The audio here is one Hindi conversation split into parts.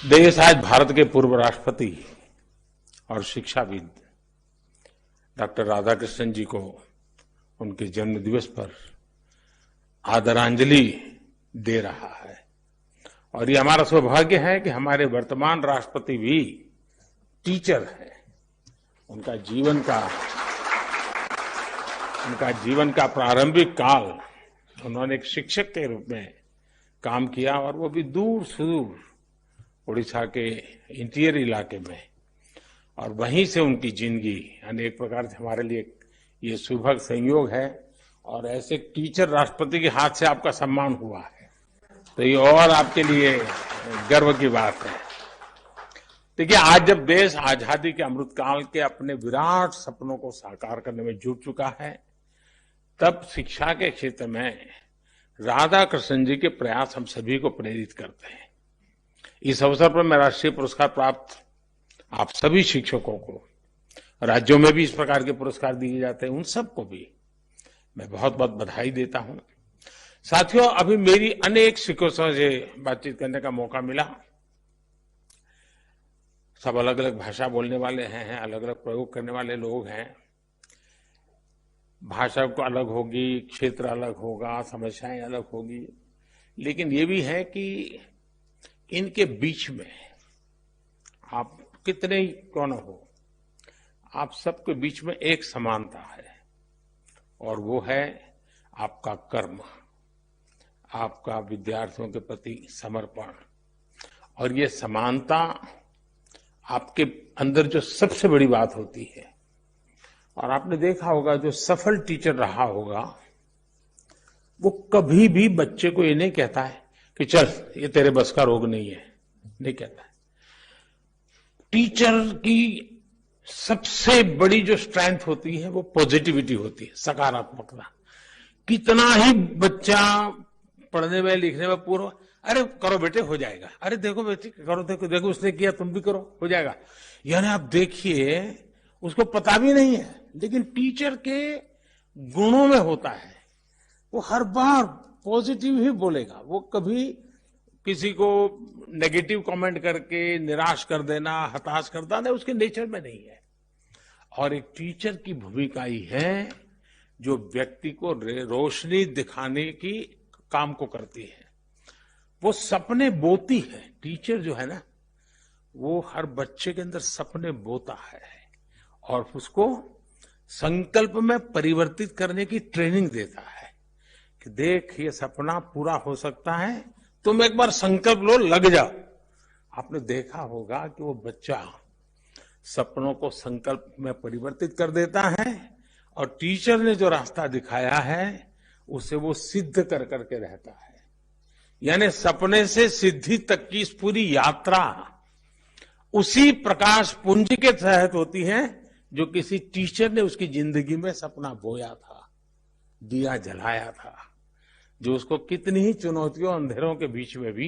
देश आज भारत के पूर्व राष्ट्रपति और शिक्षाविद डॉक्टर राधाकृष्णन जी को उनके जन्म दिवस पर आदरांजलि दे रहा है। और ये हमारा सौभाग्य है कि हमारे वर्तमान राष्ट्रपति भी टीचर हैं। उनका जीवन का प्रारंभिक काल उन्होंने एक शिक्षक के रूप में काम किया और वो भी दूर सुदूर उड़ीसा के इंटीरियर इलाके में, और वहीं से उनकी जिंदगी अनेक प्रकार से हमारे लिए ये सुभग संयोग है। और ऐसे टीचर राष्ट्रपति के हाथ से आपका सम्मान हुआ है, तो ये और आपके लिए गर्व की बात है। देखिए, आज जब देश आजादी के अमृतकाल के अपने विराट सपनों को साकार करने में जुट चुका है, तब शिक्षा के क्षेत्र में राधाकृष्णन जी के प्रयास हम सभी को प्रेरित करते हैं। इस अवसर पर मैं राष्ट्रीय पुरस्कार प्राप्त आप सभी शिक्षकों को, राज्यों में भी इस प्रकार के पुरस्कार दिए जाते हैं, उन सबको भी मैं बहुत बहुत बधाई देता हूं। साथियों, अभी मेरी अनेक शिक्षकों से बातचीत करने का मौका मिला। सब अलग अलग भाषा बोलने वाले हैं, अलग अलग प्रयोग करने वाले लोग हैं। भाषा को अलग होगी, क्षेत्र अलग होगा, समस्याएं अलग होगी, लेकिन ये भी है कि इनके बीच में आप कितने ही क्यों न हो, आप सबके बीच में एक समानता है, और वो है आपका कर्म, आपका विद्यार्थियों के प्रति समर्पण। और ये समानता आपके अंदर जो सबसे बड़ी बात होती है, और आपने देखा होगा जो सफल टीचर रहा होगा वो कभी भी बच्चे को ये नहीं कहता है कि चल ये तेरे बस का रोग नहीं है, नहीं कहता है। टीचर की सबसे बड़ी जो स्ट्रेंथ होती है वो पॉजिटिविटी होती है, सकारात्मकता। कितना ही बच्चा पढ़ने में लिखने में पूरा, अरे करो बेटे हो जाएगा, अरे देखो बेटे करो, देखो देखो उसने किया तुम भी करो हो जाएगा, यानी आप देखिए उसको पता भी नहीं है, लेकिन टीचर के गुणों में होता है। वो हर बार पॉजिटिव ही बोलेगा, वो कभी किसी को नेगेटिव कमेंट करके निराश कर देना, हताश कर देना उसके नेचर में नहीं है। और एक टीचर की भूमिका ही है जो व्यक्ति को रोशनी दिखाने की काम को करती है, वो सपने बोती है। टीचर जो है ना, वो हर बच्चे के अंदर सपने बोता है और उसको संकल्प में परिवर्तित करने की ट्रेनिंग देता है कि देख ये सपना पूरा हो सकता है, तुम एक बार संकल्प लो, लग जाओ। आपने देखा होगा कि वो बच्चा सपनों को संकल्प में परिवर्तित कर देता है, और टीचर ने जो रास्ता दिखाया है उसे वो सिद्ध कर करके रहता है। यानी सपने से सिद्धि तक की इस पूरी यात्रा उसी प्रकाश पुंज के तहत होती है जो किसी टीचर ने उसकी जिंदगी में सपना बोया था, दिया जलाया था, जो उसको कितनी ही चुनौतियों अंधेरों के बीच में भी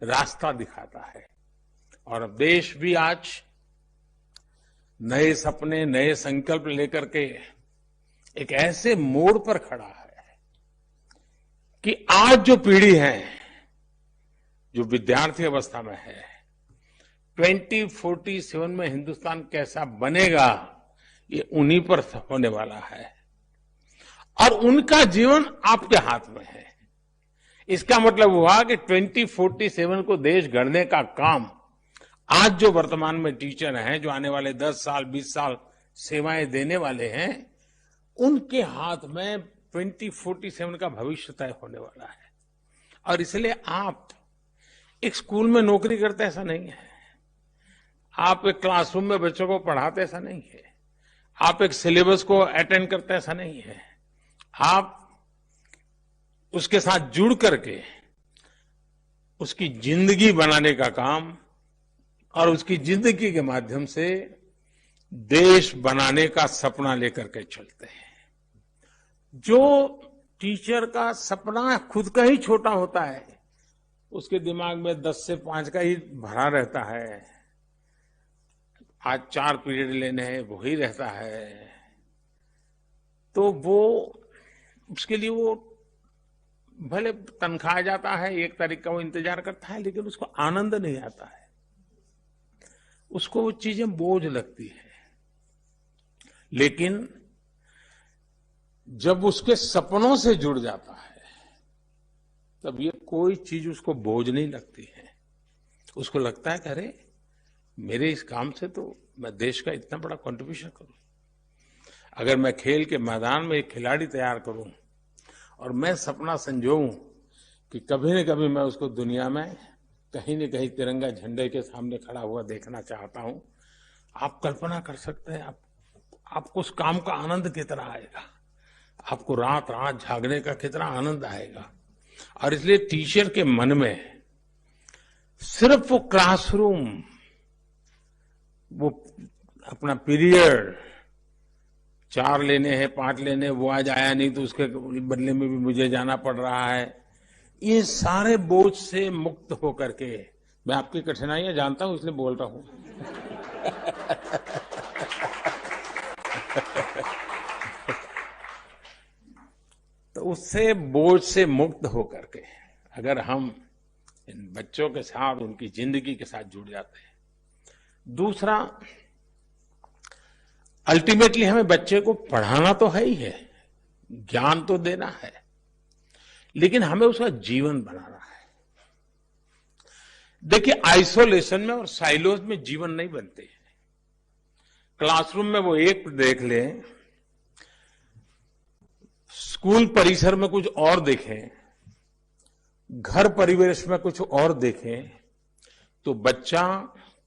रास्ता दिखाता है। और अब देश भी आज नए सपने, नए संकल्प लेकर के एक ऐसे मोड़ पर खड़ा है कि आज जो पीढ़ी है, जो विद्यार्थी अवस्था में है, 2047 में हिंदुस्तान कैसा बनेगा ये उन्हीं पर होने वाला है, और उनका जीवन आपके हाथ में है। इसका मतलब हुआ कि 2047 को देश गढ़ने का काम आज जो वर्तमान में टीचर हैं, जो आने वाले 10 साल 20 साल सेवाएं देने वाले हैं, उनके हाथ में 2047 का भविष्य तय होने वाला है। और इसलिए आप एक स्कूल में नौकरी करते ऐसा नहीं है, आप एक क्लासरूम में बच्चों को पढ़ाते ऐसा नहीं है, आप एक सिलेबस को अटेंड करते ऐसा नहीं है, आप उसके साथ जुड़ करके उसकी जिंदगी बनाने का काम और उसकी जिंदगी के माध्यम से देश बनाने का सपना लेकर के चलते हैं। जो टीचर का सपना खुद का ही छोटा होता है, उसके दिमाग में 10 से 5 का ही भरा रहता है, आज 4 पीरियड लेने हैं वही रहता है, तो वो उसके लिए वो भले तनख्वाह जाता है, एक तारीख का वो इंतजार करता है, लेकिन उसको आनंद नहीं आता है। उसको वो चीजें बोझ लगती है। लेकिन जब उसके सपनों से जुड़ जाता है, तब ये कोई चीज उसको बोझ नहीं लगती है। उसको लगता है कि अरे, मेरे इस काम से तो मैं देश का इतना बड़ा कंट्रीब्यूशन करूं। अगर मैं खेल के मैदान में एक खिलाड़ी तैयार करूं और मैं सपना संजोऊं कि कभी न कभी मैं उसको दुनिया में कहीं न कहीं तिरंगा झंडे के सामने खड़ा हुआ देखना चाहता हूं, आप कल्पना कर सकते हैं आपको उस काम का आनंद कितना आएगा, आपको रात रात जागने का कितना आनंद आएगा। और इसलिए टीचर के मन में सिर्फ वो क्लासरूम, वो अपना पीरियड 4 लेने हैं 5 लेने, वो आज आया नहीं तो उसके बदले में भी मुझे जाना पड़ रहा है, ये सारे बोझ से मुक्त होकर के, मैं आपकी कठिनाइयां जानता हूं इसलिए बोल रहा हूं। तो उससे बोझ से मुक्त होकर के अगर हम इन बच्चों के साथ, उनकी जिंदगी के साथ जुड़ जाते हैं। दूसरा, अल्टीमेटली हमें बच्चे को पढ़ाना तो है ही है, ज्ञान तो देना है, लेकिन हमें उसका जीवन बनाना है। देखिए, आइसोलेशन में और साइलोज में जीवन नहीं बनते हैं। क्लासरूम में वो एक देख लें, स्कूल परिसर में कुछ और देखें, घर परिवेश में कुछ और देखें, तो बच्चा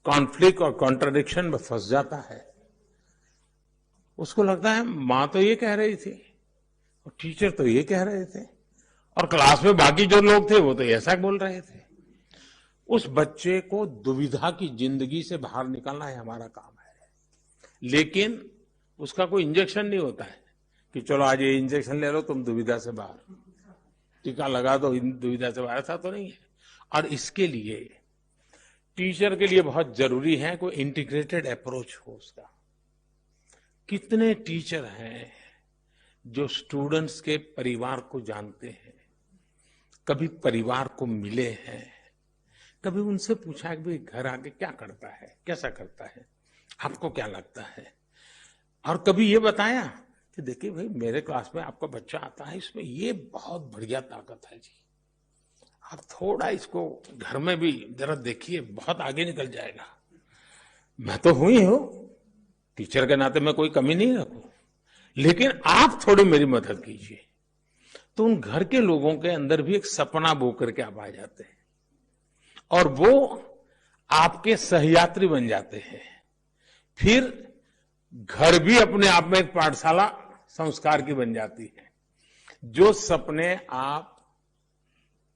कॉन्फ्लिक्ट और कॉन्ट्रडिक्शन में फंस जाता है। उसको लगता है मां तो ये कह रही थी और टीचर तो ये कह रहे थे और क्लास में बाकी जो लोग थे वो तो ऐसा बोल रहे थे। उस बच्चे को दुविधा की जिंदगी से बाहर निकालना है हमारा काम है। लेकिन उसका कोई इंजेक्शन नहीं होता है कि चलो आज ये इंजेक्शन ले लो तुम दुविधा से बाहर, टीका लगा दो दुविधा से बाहर, ऐसा तो नहीं है। और इसके लिए टीचर के लिए बहुत जरूरी है कोई इंटीग्रेटेड अप्रोच हो उसका। कितने टीचर हैं जो स्टूडेंट्स के परिवार को जानते हैं, कभी परिवार को मिले हैं, कभी उनसे पूछा कि भाई घर आके क्या करता है, कैसा करता है, आपको क्या लगता है, और कभी ये बताया कि देखिए भाई मेरे क्लास में आपका बच्चा आता है, इसमें ये बहुत बढ़िया ताकत है जी, आप थोड़ा इसको घर में भी जरा देखिए, बहुत आगे निकल जाएगा। मैं तो हुई हूं, टीचर के नाते मैं कोई कमी नहीं रखूं, लेकिन आप थोड़ी मेरी मदद कीजिए। तो उन घर के लोगों के अंदर भी एक सपना बो करके आप आ जाते हैं और वो आपके सहयात्री बन जाते हैं। फिर घर भी अपने आप में एक पाठशाला संस्कार की बन जाती है। जो सपने आप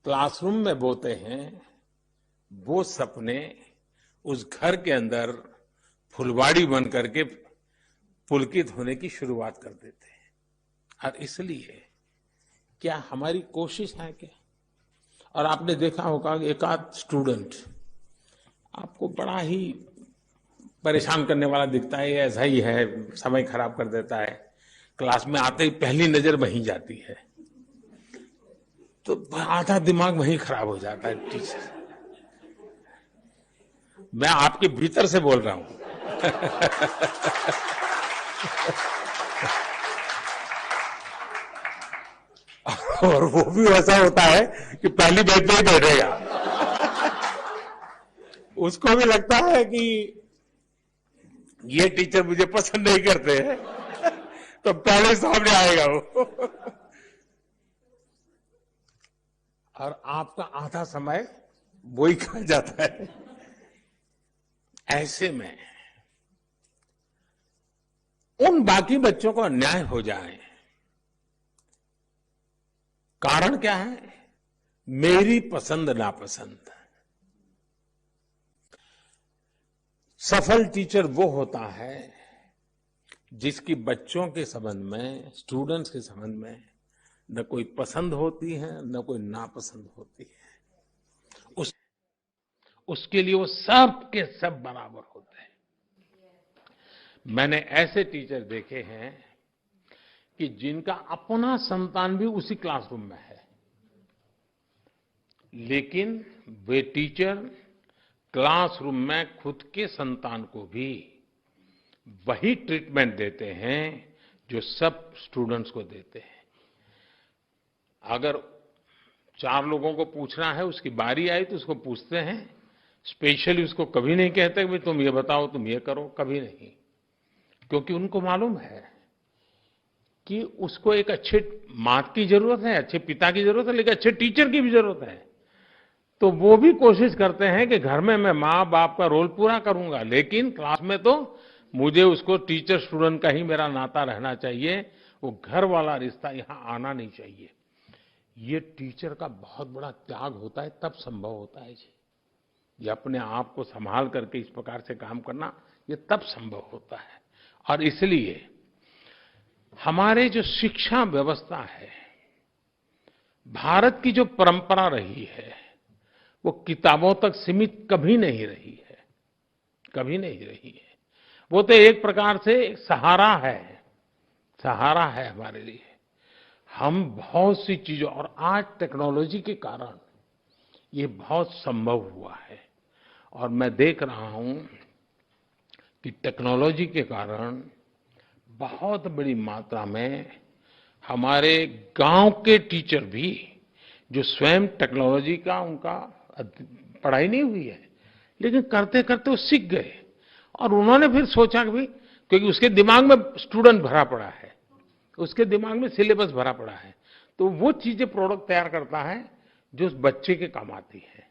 क्लासरूम में बोते हैं, वो सपने उस घर के अंदर फुलवाड़ी बन करके पुलकित होने की शुरुआत कर देते हैं। और इसलिए क्या हमारी कोशिश है क्या? और आपने देखा होगा एक आध स्टूडेंट आपको बड़ा ही परेशान करने वाला दिखता है, ऐसा ही है, समय खराब कर देता है, क्लास में आते ही पहली नजर वहीं जाती है, तो आधा दिमाग वहीं खराब हो जाता है। टीचर, मैं आपके भीतर से बोल रहा हूं। और वो भी ऐसा होता है कि पहली बेंच पे ही बैठेगा। उसको भी लगता है कि ये टीचर मुझे पसंद नहीं करते हैं, तो पहले सामने आएगा वो। और आपका आधा समय वही खा जाता है। ऐसे में उन बाकी बच्चों को अन्याय हो जाए, कारण क्या है? मेरी पसंद नापसंद। सफल टीचर वो होता है जिसकी बच्चों के संबंध में, स्टूडेंट्स के संबंध में न कोई पसंद होती है न कोई नापसंद होती है। उसके लिए वो सब के सब बराबर होते हैं। मैंने ऐसे टीचर देखे हैं कि जिनका अपना संतान भी उसी क्लासरूम में है, लेकिन वे टीचर क्लासरूम में खुद के संतान को भी वही ट्रीटमेंट देते हैं जो सब स्टूडेंट्स को देते हैं। अगर 4 लोगों को पूछना है, उसकी बारी आई तो उसको पूछते हैं, स्पेशली उसको कभी नहीं कहते कि तुम ये बताओ, तुम ये करो, कभी नहीं। क्योंकि उनको मालूम है कि उसको एक अच्छे माँ की जरूरत है, अच्छे पिता की जरूरत है, लेकिन अच्छे टीचर की भी जरूरत है। तो वो भी कोशिश करते हैं कि घर में मैं माँ बाप का रोल पूरा करूंगा, लेकिन क्लास में तो मुझे उसको टीचर स्टूडेंट का ही मेरा नाता रहना चाहिए, वो घर वाला रिश्ता यहाँ आना नहीं चाहिए। ये टीचर का बहुत बड़ा त्याग होता है, तब संभव होता है जी। ये अपने आप को संभाल करके इस प्रकार से काम करना, ये तब संभव होता है। और इसलिए हमारे जो शिक्षा व्यवस्था है, भारत की जो परंपरा रही है, वो किताबों तक सीमित कभी नहीं रही है, कभी नहीं रही है। वो तो एक प्रकार से एक सहारा है, सहारा है हमारे लिए। हम बहुत सी चीजों, और आज टेक्नोलॉजी के कारण ये बहुत संभव हुआ है। और मैं देख रहा हूं कि टेक्नोलॉजी के कारण बहुत बड़ी मात्रा में हमारे गांव के टीचर भी, जो स्वयं टेक्नोलॉजी का उनका पढ़ाई नहीं हुई है, लेकिन करते करते वो सीख गए। और उन्होंने फिर सोचा कि भाई, क्योंकि उसके दिमाग में स्टूडेंट भरा पड़ा है, उसके दिमाग में सिलेबस भरा पड़ा है, तो वो चीजें प्रोडक्ट तैयार करता है जो उस बच्चे के काम आती है।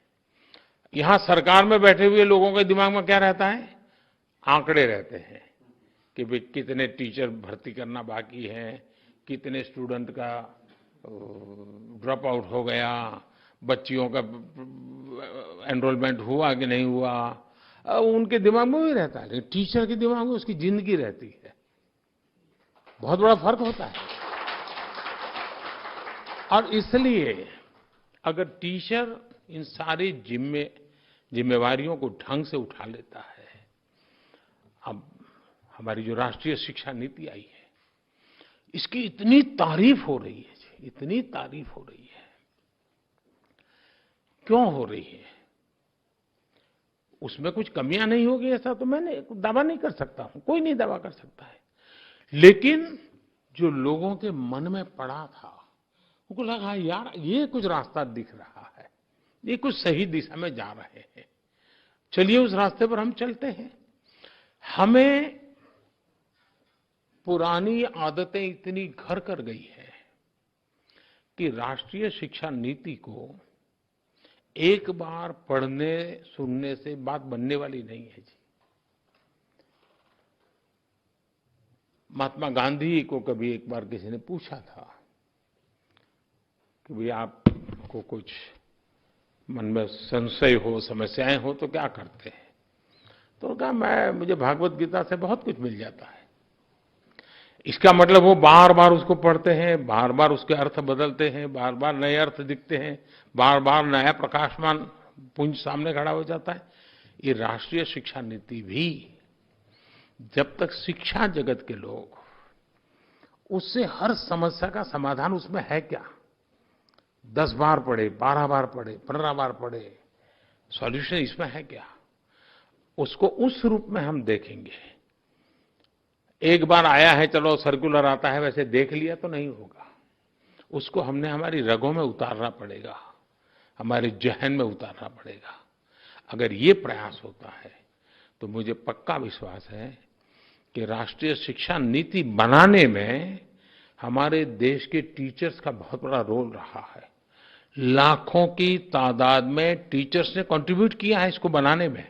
यहां सरकार में बैठे हुए लोगों के दिमाग में क्या रहता है? आंकड़े रहते हैं कि भाई कितने टीचर भर्ती करना बाकी है, कितने स्टूडेंट का ड्रॉप आउट हो गया, बच्चियों का एनरोलमेंट हुआ कि नहीं हुआ, उनके दिमाग में भी रहता है। लेकिन टीचर के दिमाग में उसकी जिंदगी रहती है। बहुत बड़ा फर्क होता है। और इसलिए अगर टीचर इन सारी जिम्मेवारियों को ढंग से उठा लेता है, अब हमारी जो राष्ट्रीय शिक्षा नीति आई है, इसकी इतनी तारीफ हो रही है, इतनी तारीफ हो रही है। क्यों हो रही है? उसमें कुछ कमियां नहीं होगी ऐसा तो मैं दावा नहीं कर सकता हूं, कोई नहीं दावा कर सकता है। लेकिन जो लोगों के मन में पड़ा था, उनको लगा यार ये कुछ रास्ता दिख रहा है, ये कुछ सही दिशा में जा रहे हैं, चलिए उस रास्ते पर हम चलते हैं। हमें पुरानी आदतें इतनी घर कर गई है कि राष्ट्रीय शिक्षा नीति को एक बार पढ़ने सुनने से बात बनने वाली नहीं है जी। महात्मा गांधी को कभी एक बार किसी ने पूछा था कि भाई आपको कुछ मन में संशय हो, समस्याएं हो तो क्या करते हैं? तो कहा मुझे भागवत गीता से बहुत कुछ मिल जाता है। इसका मतलब वो बार बार उसको पढ़ते हैं, बार बार उसके अर्थ बदलते हैं, बार बार नए अर्थ दिखते हैं, बार बार नया प्रकाशमान पुंज सामने खड़ा हो जाता है। ये राष्ट्रीय शिक्षा नीति भी जब तक शिक्षा जगत के लोग उससे हर समस्या का समाधान उसमें है क्या, 10 बार पढ़े, 12 बार पढ़े, 15 बार पढ़े, सॉल्यूशन इसमें है क्या, उसको उस रूप में हम देखेंगे। एक बार आया है, चलो सर्कुलर आता है, वैसे देख लिया तो नहीं होगा। उसको हमने हमारी रगों में उतारना पड़ेगा, हमारे जहन में उतारना पड़ेगा। अगर ये प्रयास होता है तो मुझे पक्का विश्वास है कि राष्ट्रीय शिक्षा नीति बनाने में हमारे देश के टीचर्स का बहुत बड़ा रोल रहा है। लाखों की तादाद में टीचर्स ने कंट्रीब्यूट किया है इसको बनाने में।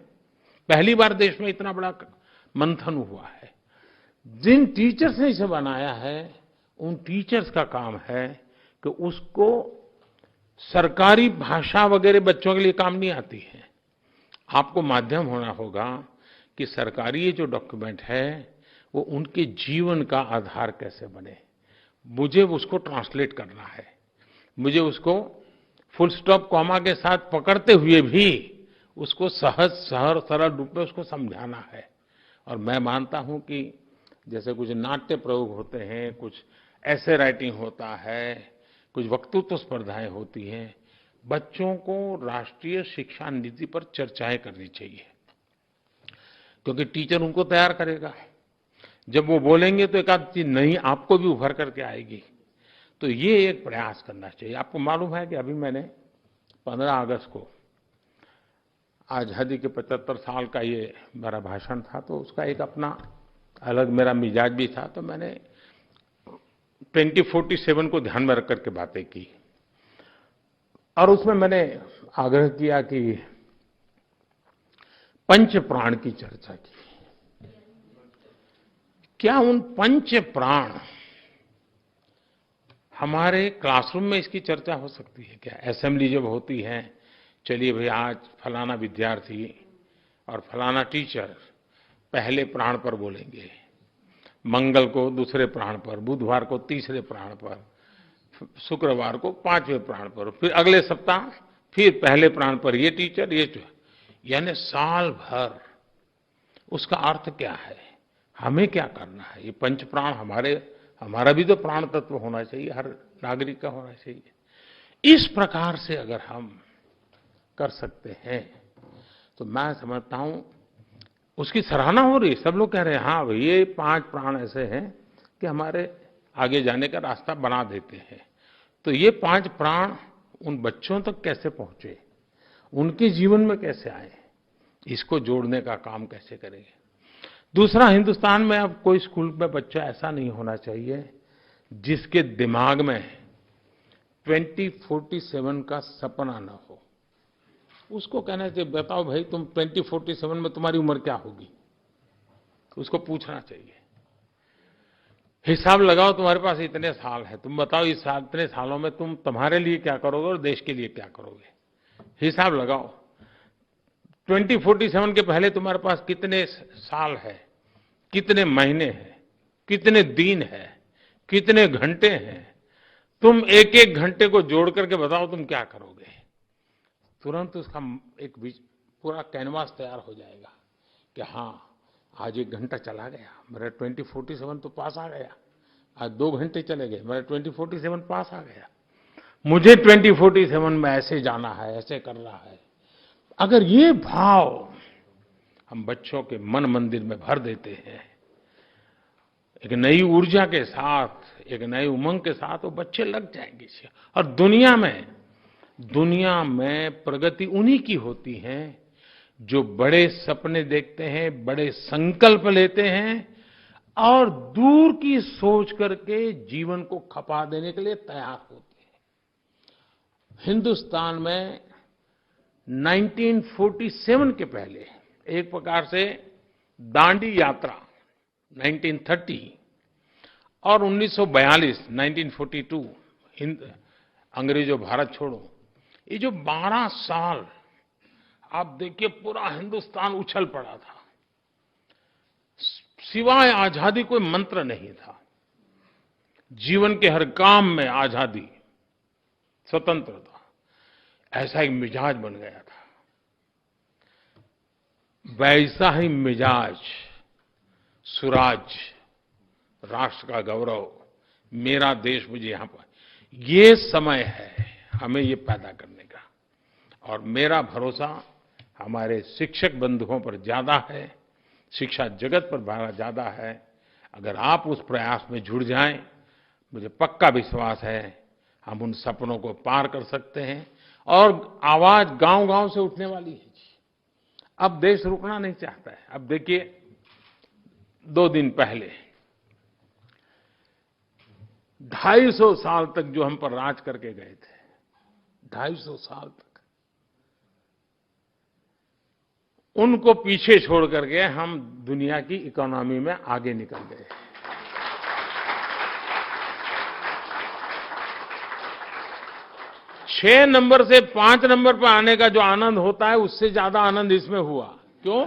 पहली बार देश में इतना बड़ा मंथन हुआ है। जिन टीचर्स ने इसे बनाया है, उन टीचर्स का काम है कि उसको सरकारी भाषा वगैरह बच्चों के लिए काम नहीं आती है। आपको माध्यम होना होगा कि सरकारी ये जो डॉक्यूमेंट है वो उनके जीवन का आधार कैसे बने। मुझे उसको ट्रांसलेट करना है, मुझे उसको फुल स्टॉप कॉमा के साथ पकड़ते हुए भी उसको सहज सरल रूप में उसको समझाना है। और मैं मानता हूं कि जैसे कुछ नाट्य प्रयोग होते हैं, कुछ ऐसे राइटिंग होता है, कुछ वक्तृत्व स्पर्धाएं होती हैं, बच्चों को राष्ट्रीय शिक्षा नीति पर चर्चाएं करनी चाहिए, क्योंकि टीचर उनको तैयार करेगा। जब वो बोलेंगे तो एक आध चीज नहीं आपको भी उभर करके आएगी। तो ये एक प्रयास करना चाहिए। आपको मालूम है कि अभी मैंने 15 अगस्त को आजादी के 75 साल का ये मेरा भाषण था, तो उसका एक अपना अलग मेरा मिजाज भी था। तो मैंने 2047 को ध्यान में रख करके बातें की और उसमें मैंने आग्रह किया कि पंच प्राण की चर्चा की। क्या उन पंच प्राण हमारे क्लासरूम में इसकी चर्चा हो सकती है क्या? असेंबली जब होती है, चलिए भाई आज फलाना विद्यार्थी और फलाना टीचर पहले प्राण पर बोलेंगे, मंगल को दूसरे प्राण पर, बुधवार को तीसरे प्राण पर, शुक्रवार को 5वें प्राण पर, फिर अगले सप्ताह फिर पहले प्राण पर ये टीचर यानी साल भर। उसका अर्थ क्या है? हमें क्या करना है? ये पंच प्राण हमारा भी तो प्राण तत्व होना चाहिए, हर नागरिक का होना चाहिए। इस प्रकार से अगर हम कर सकते हैं तो मैं समझता हूं उसकी सराहना हो रही है। सब लोग कह रहे हैं हाँ भाई ये 5 प्राण ऐसे हैं कि हमारे आगे जाने का रास्ता बना देते हैं। तो ये 5 प्राण उन बच्चों तक कैसे पहुंचे, उनके जीवन में कैसे आए, इसको जोड़ने का काम कैसे करेंगे। दूसरा, हिंदुस्तान में अब कोई स्कूल में बच्चा ऐसा नहीं होना चाहिए जिसके दिमाग में 2047 का सपना न हो। उसको कहना चाहिए बताओ भाई तुम 2047 में तुम्हारी उम्र क्या होगी, उसको पूछना चाहिए। हिसाब लगाओ, तुम्हारे पास इतने साल है, तुम बताओ इस साल इतने सालों में तुम तुम्हारे लिए क्या करोगे और देश के लिए क्या करोगे। हिसाब लगाओ 2047 के पहले तुम्हारे पास कितने साल है, कितने महीने हैं, कितने दिन है, कितने घंटे हैं। तुम एक एक घंटे को जोड़ करके बताओ तुम क्या करोगे। तुरंत उसका एक पूरा कैनवास तैयार हो जाएगा कि हाँ आज 1 घंटा चला गया, मेरा 2047 तो पास आ गया। आज 2 घंटे चले गए, मेरा 2047 पास आ गया। मुझे 2047 में ऐसे जाना है, ऐसे करना है। अगर ये भाव हम बच्चों के मन मंदिर में भर देते हैं, एक नई ऊर्जा के साथ, एक नई उमंग के साथ, वो बच्चे लग जाएंगे। और दुनिया में प्रगति उन्हीं की होती है जो बड़े सपने देखते हैं, बड़े संकल्प लेते हैं और दूर की सोच करके जीवन को खपा देने के लिए तैयार होते हैं। हिंदुस्तान में 1947 के पहले एक प्रकार से दांडी यात्रा 1930 और 1942 अंग्रेजों भारत छोड़ो, ये जो 12 साल आप देखिए पूरा हिंदुस्तान उछल पड़ा था। सिवाय आजादी कोई मंत्र नहीं था। जीवन के हर काम में आजादी, स्वतंत्रता, ऐसा एक मिजाज बन गया था। वैसा ही मिजाज, सुराज, राष्ट्र का गौरव, मेरा देश मुझे यहां पर, ये समय है हमें ये पैदा करने का। और मेरा भरोसा हमारे शिक्षक बंधुओं पर ज्यादा है, शिक्षा जगत पर बड़ा ज्यादा है। अगर आप उस प्रयास में जुड़ जाएं, मुझे पक्का विश्वास है हम उन सपनों को पार कर सकते हैं। और आवाज गांव-गांव से उठने वाली है जी। अब देश रुकना नहीं चाहता है। अब देखिए 2 दिन पहले 250 साल तक जो हम पर राज करके गए थे, 250 साल तक, उनको पीछे छोड़ करके हम दुनिया की इकोनॉमी में आगे निकल गए। छह नंबर से 5 नंबर पर आने का जो आनंद होता है, उससे ज्यादा आनंद इसमें हुआ। क्यों?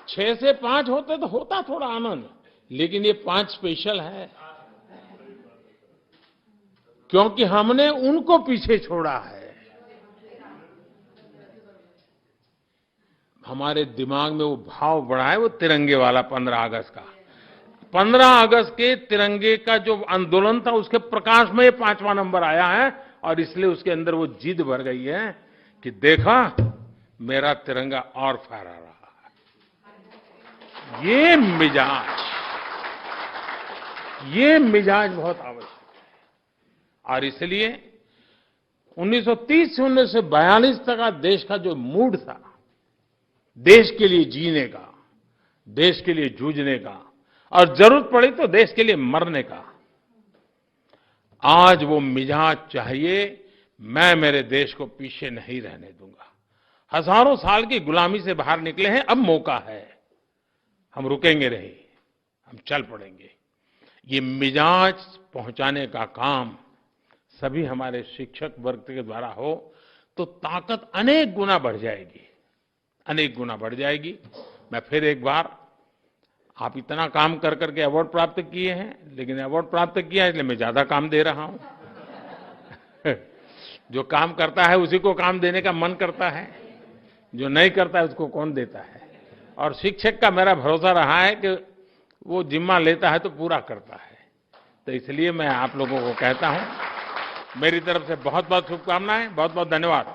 6 से 5 होते तो होता थोड़ा आनंद, लेकिन ये 5 स्पेशल है क्योंकि हमने उनको पीछे छोड़ा है। हमारे दिमाग में वो भाव बढ़ा है, वो तिरंगे वाला 15 अगस्त का। 15 अगस्त के तिरंगे का जो आंदोलन था उसके प्रकाश में ये 5वां नंबर आया है और इसलिए उसके अंदर वो जिद भर गई है कि देखा मेरा तिरंगा और फहरा रहा है। ये मिजाज बहुत आवश्यक है और इसलिए 1930 से 1942 तक का देश का जो मूड था, देश के लिए जीने का, देश के लिए जूझने का और जरूरत पड़ी तो देश के लिए मरने का, आज वो मिजाज चाहिए। मैं मेरे देश को पीछे नहीं रहने दूंगा। हजारों साल की गुलामी से बाहर निकले हैं, अब मौका है, हम रुकेंगे नहीं, हम चल पड़ेंगे। ये मिजाज पहुंचाने का काम सभी हमारे शिक्षक वर्ग के द्वारा हो तो ताकत अनेक गुना बढ़ जाएगी, अनेक गुना बढ़ जाएगी। मैं फिर एक बार, आप इतना काम कर करके अवार्ड प्राप्त किए हैं, लेकिन अवार्ड प्राप्त किया इसलिए मैं ज्यादा काम दे रहा हूं। जो काम करता है उसी को काम देने का मन करता है, जो नहीं करता है उसको कौन देता है। और शिक्षक का मेरा भरोसा रहा है कि वो जिम्मा लेता है तो पूरा करता है। तो इसलिए मैं आप लोगों को कहता हूं, मेरी तरफ से बहुत बहुत शुभकामनाएं, बहुत बहुत धन्यवाद।